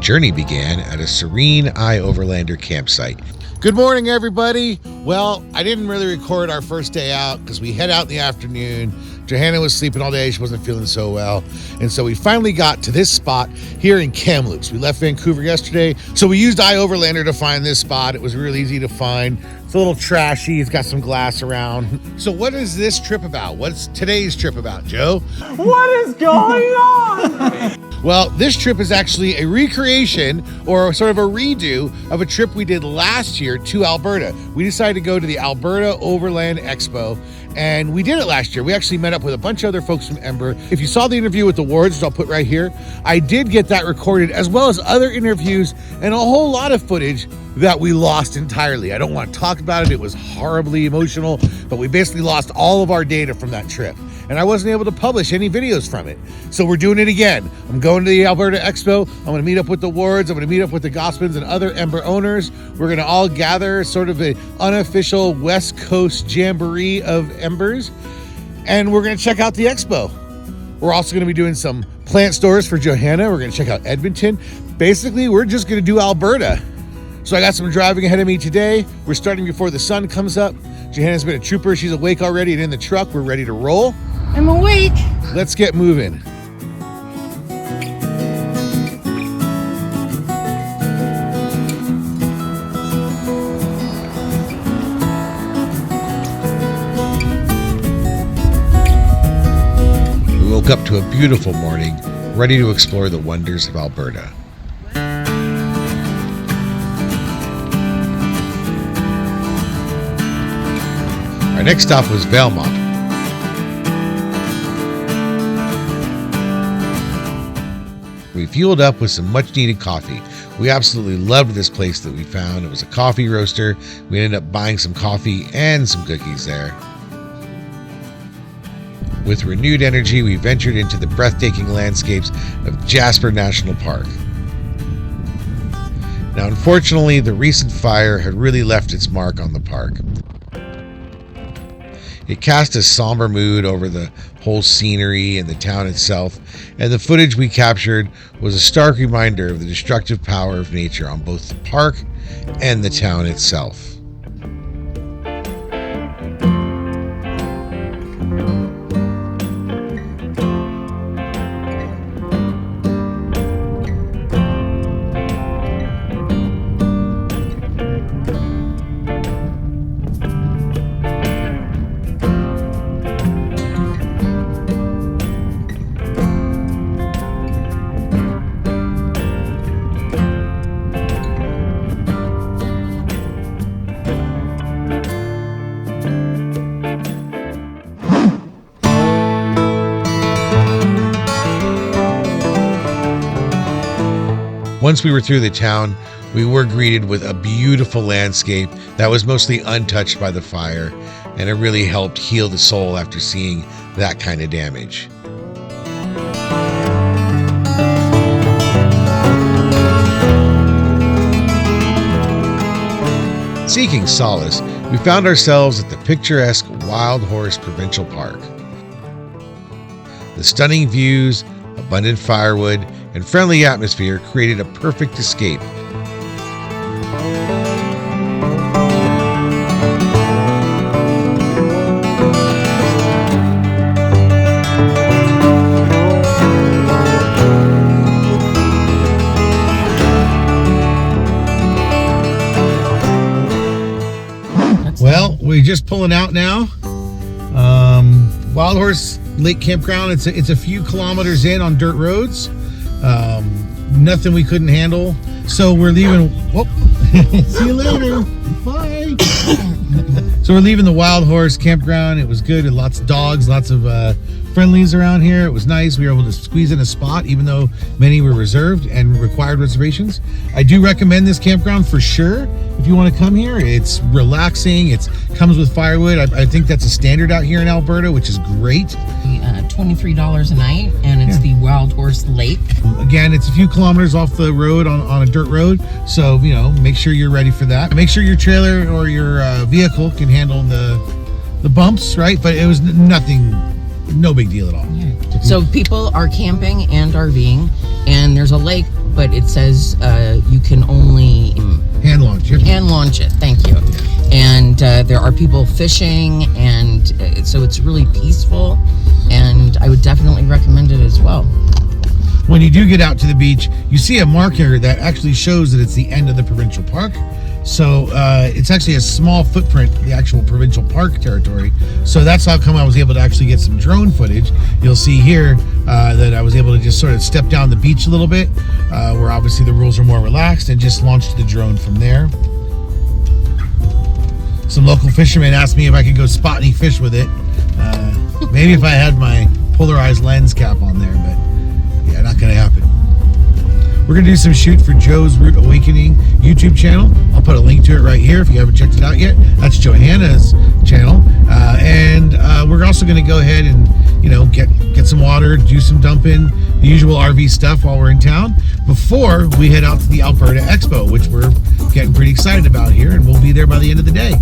journey began at a serene Overlander campsite. Good morning, everybody. Well, I didn't really record our first day out because we head out in the afternoon. Johanna was sleeping all day. She wasn't feeling so well. And so we finally got to this spot here in Kamloops. We left Vancouver yesterday. So we used Overlander to find this spot. It was real easy to find. It's a little trashy. It's got some glass around. So what is this trip about? What's today's trip about, Joe? What is going on? Well, this trip is actually a recreation or sort of a redo of a trip we did last year to Alberta. We decided to go to the Alberta Overland Expo, and we did it last year. We actually met up with a bunch of other folks from Ember. If you saw the interview with the Wards, which I'll put right here, I did get that recorded, as well as other interviews and a whole lot of footage that we lost entirely. I don't want to talk about it. It was horribly emotional, but we basically lost all of our data from that trip, and I wasn't able to publish any videos from it. So we're doing it again. I'm going to the Alberta Expo. I'm going to meet up with the Wards. I'm going to meet up with the Gossmans and other Ember owners. We're going to all gather sort of an unofficial West Coast jamboree of Embers, and we're going to check out the Expo. We're also going to be doing some plant stores for Johanna. We're going to check out Edmonton. Basically, we're just going to do Alberta. So I got some driving ahead of me today. We're starting before the sun comes up. Johanna's been a trooper. She's awake already and in the truck. We're ready to roll. I'm awake. Let's get moving. We woke up to a beautiful morning, ready to explore the wonders of Alberta. Our next stop was Belmont. We fueled up with some much needed coffee. We absolutely loved this place that we found. It was a coffee roaster. We ended up buying some coffee and some cookies there. With renewed energy, we ventured into the breathtaking landscapes of Jasper National Park. Now, unfortunately, the recent fire had really left its mark on the park. It cast a somber mood over the whole scenery and the town itself, and the footage we captured was a stark reminder of the destructive power of nature on both the park and the town itself. Once we were through the town, we were greeted with a beautiful landscape that was mostly untouched by the fire, and it really helped heal the soul after seeing that kind of damage. Seeking solace, we found ourselves at the picturesque Wild Horse Provincial Park. The stunning views, abundant firewood, and friendly atmosphere created a perfect escape. Well, we're just pulling out now. Wild Horse Lake Campground. It's a few kilometers in on dirt roads. Nothing we couldn't handle. So we're leaving. Whoop. See you later. Bye. So we're leaving the Wild Horse Campground. It was good. And lots of dogs, lots of friendlies around here. It was nice. We were able to squeeze in a spot, even though many were reserved and required reservations. I do recommend this campground for sure. If you want to come here, it's relaxing. It comes with firewood. I think that's a standard out here in Alberta, which is great. $23 a night, and it's the Wild Horse Lake. Again, it's a few kilometers off the road on a dirt road, so make sure you're ready for that. Make sure your trailer or your vehicle can handle the bumps, right? But it was nothing, no big deal at all. Yeah. So people are camping and RVing, and there's a lake but it says you can only Hand launch. hand launch it. Thank you. And there are people fishing, and so it's really peaceful, and I would definitely recommend it as well. When you do get out to the beach, you see a marker that actually shows that it's the end of the provincial park. So it's actually a small footprint, the actual provincial park territory. So that's how come I was able to actually get some drone footage. You'll see here that I was able to just sort of step down the beach a little bit, where obviously the rules are more relaxed, and just launched the drone from there. Some local fishermen asked me if I could go spot any fish with it. Maybe if I had my polarized lens cap on there, but yeah, not gonna happen. We're gonna do some shoot for Joe's Root Awakening YouTube channel. I'll put a link to it right here if you haven't checked it out yet. That's Johanna's channel. And we're also gonna go ahead and, you know, get some water, do some dumping, the usual RV stuff while we're in town, before we head out to the Alberta Expo, which we're getting pretty excited about here, and we'll be there by the end of the day.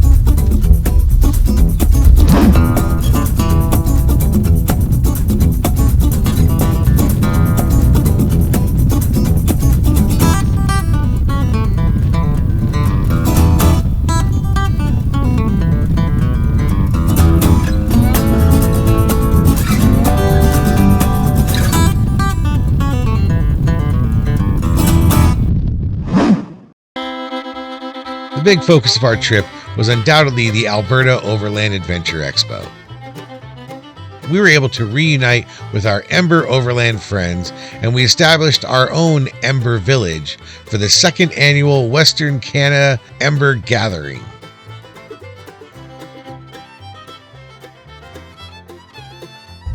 The big focus of our trip was undoubtedly the Alberta Overland Adventure Expo. We were able to reunite with our Ember Overland friends, and we established our own Ember Village for the second annual Western Canada Ember Gathering.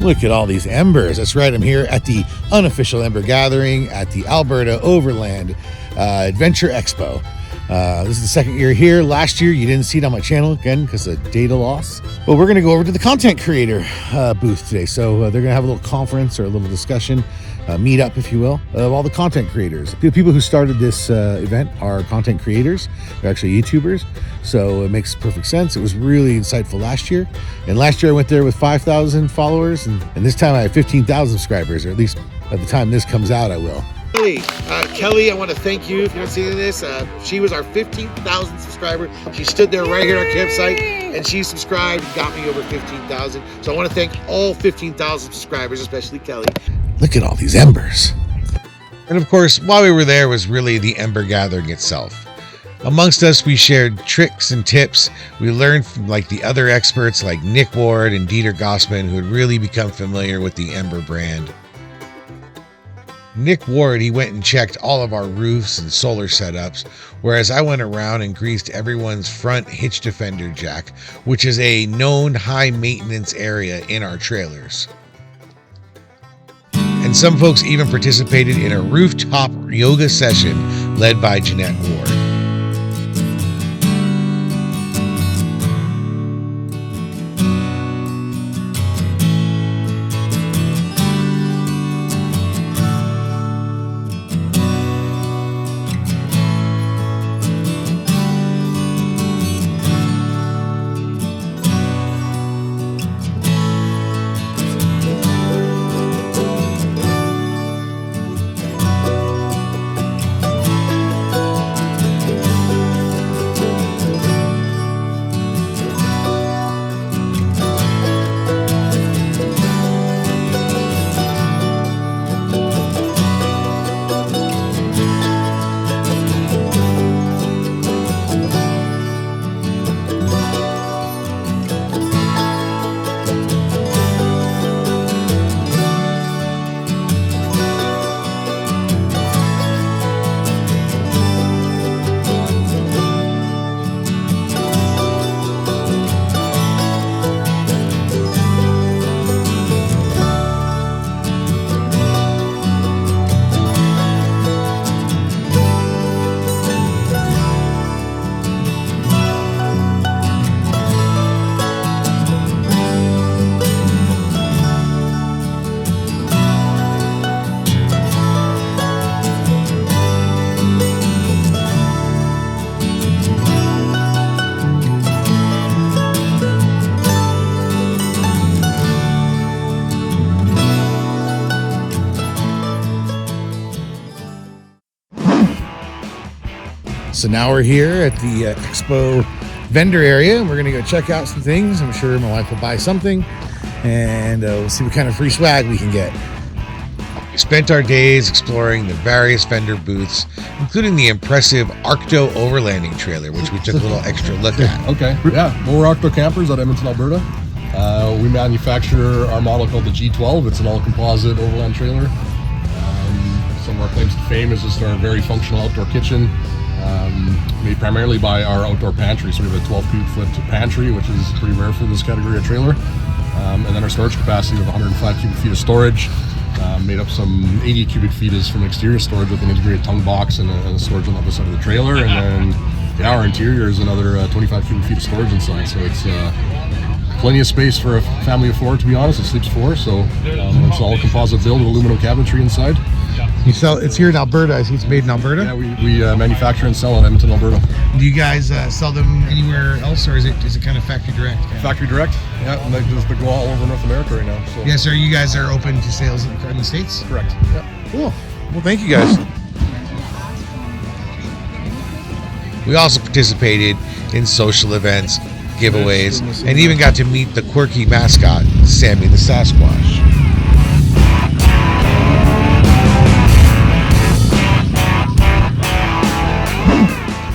Look at all these embers. That's right, I'm here at the unofficial Ember Gathering at the Alberta Overland Adventure Expo. This is the second year here. Last year, you didn't see it on my channel, again, because of data loss. But we're going to go over to the content creator booth today. So they're going to have a little conference or a little discussion, meet up, if you will, of all the content creators. The people who started this event are content creators. They're actually YouTubers. So it makes perfect sense. It was really insightful last year. And last year I went there with 5,000 followers. And this time I have 15,000 subscribers, or at least by the time this comes out, I will. Kelly, I want to thank you if you're not seeing this. She was our 15,000 subscriber. She stood there right here at our campsite, and she subscribed and got me over 15,000. So I want to thank all 15,000 subscribers, especially Kelly. Look at all these embers. And of course, while we were there was really the Ember Gathering itself. Amongst us, we shared tricks and tips. We learned from the other experts like Nick Ward and Dieter Gossman, who had really become familiar with the Ember brand. Nick Ward, he went and checked all of our roofs and solar setups, whereas I went around and greased everyone's front hitch defender jack, which is a known high maintenance area in our trailers. And some folks even participated in a rooftop yoga session led by Jeanette Ward. So now we're here at the Expo vendor area. We're gonna go check out some things. I'm sure my wife will buy something, and we'll see what kind of free swag we can get. We spent our days exploring the various vendor booths, including the impressive Arcto Overlanding trailer, which we took a little extra look at. Okay, yeah, we're Arcto campers out of Edmonton, Alberta. We manufacture our model called the G12. It's an all-composite overland trailer. Some of our claims to fame is just our very functional outdoor kitchen, made primarily by our outdoor pantry. So we have a 12 cubic foot pantry, which is pretty rare for this category of trailer. And then our storage capacity of 105 cubic feet of storage. Made up some 80 cubic feet is from exterior storage with an integrated tongue box and a storage on the other side of the trailer. And then our interior is another 25 cubic feet of storage inside. So it's plenty of space for a family of 4, to be honest. It sleeps 4, so it's all composite build with aluminum cabinetry inside. You sell it's here in Alberta. I see it's made in Alberta. Yeah, we manufacture and sell in Edmonton, Alberta. Do you guys sell them anywhere else, or is it kind of factory direct? Factory direct, yeah, and they just go all over North America right now. So. Yes, sir. You guys are open to sales in the States? Correct. Yeah. Cool. Well, thank you guys. We also participated in social events, giveaways, and even got to meet the quirky mascot, Sammy the Sasquatch.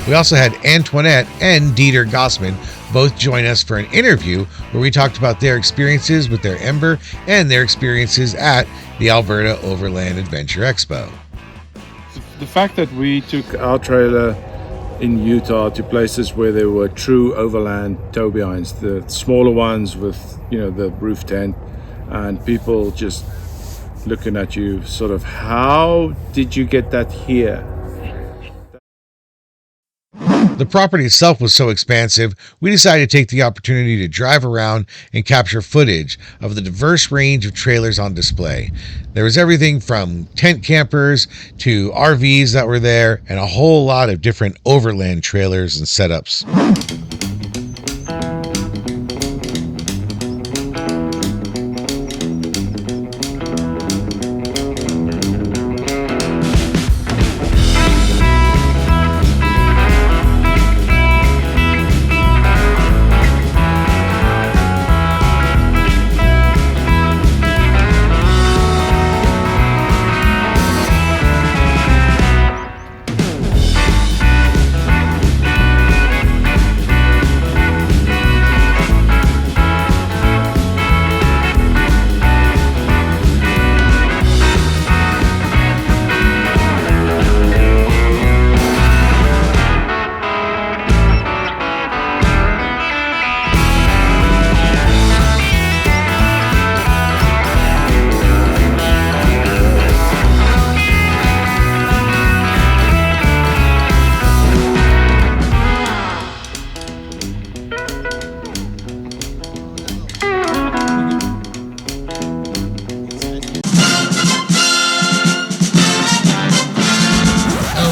We also had Antoinette and Dieter Gossman both join us for an interview where we talked about their experiences with their Ember and their experiences at the Alberta Overland Adventure Expo. The fact that we took our trailer in Utah to places where there were true overland tow behinds, the smaller ones with, the roof tent, and people just looking at you sort of, how did you get that here? The property itself was so expansive, we decided to take the opportunity to drive around and capture footage of the diverse range of trailers on display. There was everything from tent campers to RVs that were there, and a whole lot of different overland trailers and setups.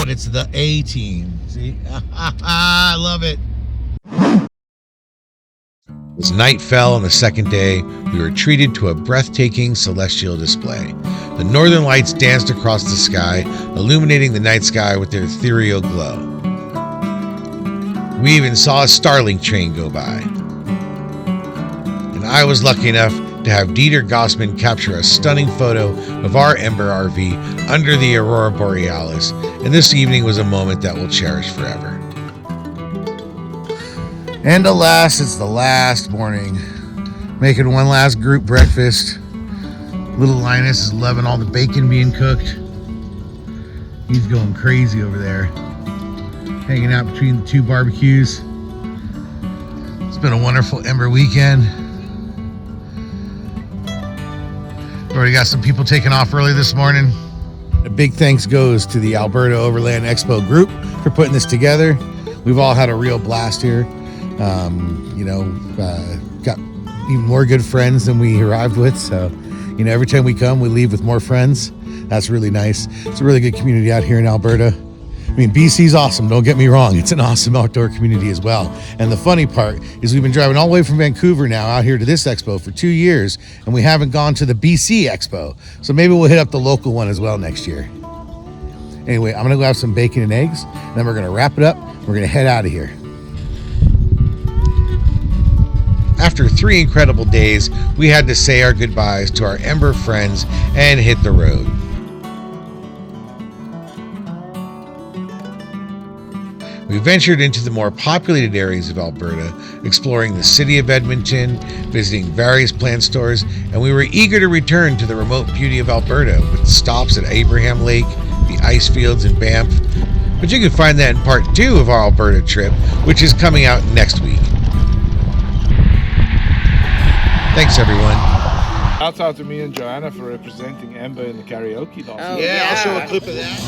It's the A team. See? I love it. As night fell on the second day, we were treated to a breathtaking celestial display. The northern lights danced across the sky, illuminating the night sky with their ethereal glow. We even saw a Starlink train go by. And I was lucky enough to have Dieter Gossman capture a stunning photo of our Ember RV under the Aurora Borealis, and this evening was a moment that we'll cherish forever. And alas, it's the last morning. Making one last group breakfast. Little Linus is loving all the bacon being cooked. He's going crazy over there. Hanging out between the two barbecues. It's been a wonderful Ember weekend. Already got some people taking off early this morning. A big thanks goes to the Alberta Overland Expo group for putting this together. We've all had a real blast here. Got even more good friends than we arrived with. So, every time we come, we leave with more friends. That's really nice. It's a really good community out here in Alberta. I mean, BC's awesome, don't get me wrong. It's an awesome outdoor community as well. And the funny part is we've been driving all the way from Vancouver now out here to this expo for 2 years, and we haven't gone to the BC Expo. So maybe we'll hit up the local one as well next year. Anyway, I'm gonna go have some bacon and eggs, and then we're gonna wrap it up. We're gonna head out of here. After 3 incredible days, we had to say our goodbyes to our Ember friends and hit the road. We ventured into the more populated areas of Alberta, exploring the city of Edmonton, visiting various plant stores, and we were eager to return to the remote beauty of Alberta with stops at Abraham Lake, the ice fields in Banff. But you can find that in part 2 of our Alberta trip, which is coming out next week. Thanks, everyone. Shouts out to me and Johanna for representing Ember in the karaoke last night. Yeah, I'll show a clip of that.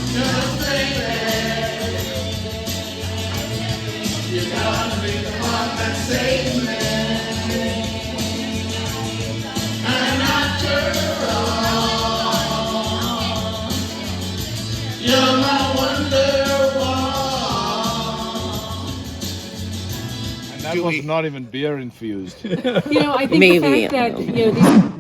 And that was not even beer infused. You know, I think Maybe, the fact that, you know, these